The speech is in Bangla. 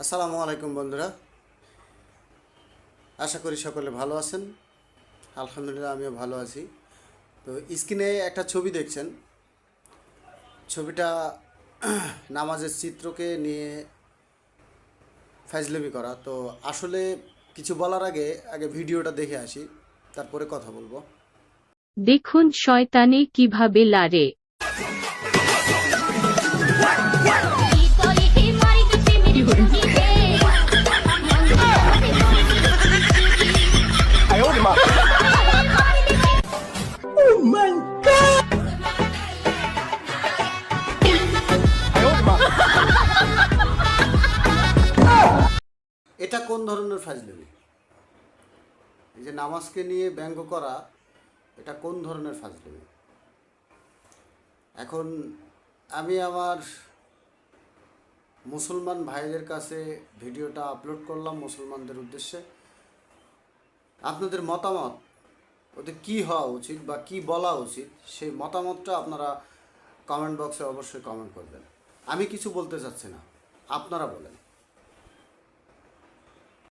আসসালামু আলাইকুম বন্ধুরা, আশা করি সকলে ভালো আছেন। আলহামদুলিল্লাহ আমিও ভালো আছি। তো স্ক্রিনে একটা ছবি দেখছেন, ছবিটা নামাজের চিত্রকে নিয়ে ফাজলামি করা। তো আসলে কিছু বলার আগে আগে ভিডিওটা দেখে আসি, তারপরে কথা বলবো। দেখুন শয়তানি কিভাবে লারে। এটা কোন ধরনের ফাজলামি? এই যে নামাজকে নিয়ে ব্যঙ্গ করা, এটা কোন ধরনের ফাজলামি? এখন আমি আমার মুসলমান ভাইদের কাছে ভিডিওটা আপলোড করলাম মুসলমানদের উদ্দেশ্যে। আপনাদের মতামত, ওদের কী হওয়া উচিত বা কী বলা উচিত, সেই মতামতটা আপনারা কমেন্ট বক্সে অবশ্যই কমেন্ট করবেন। আমি কিছু বলতে চাচ্ছি না, আপনারা বলেন।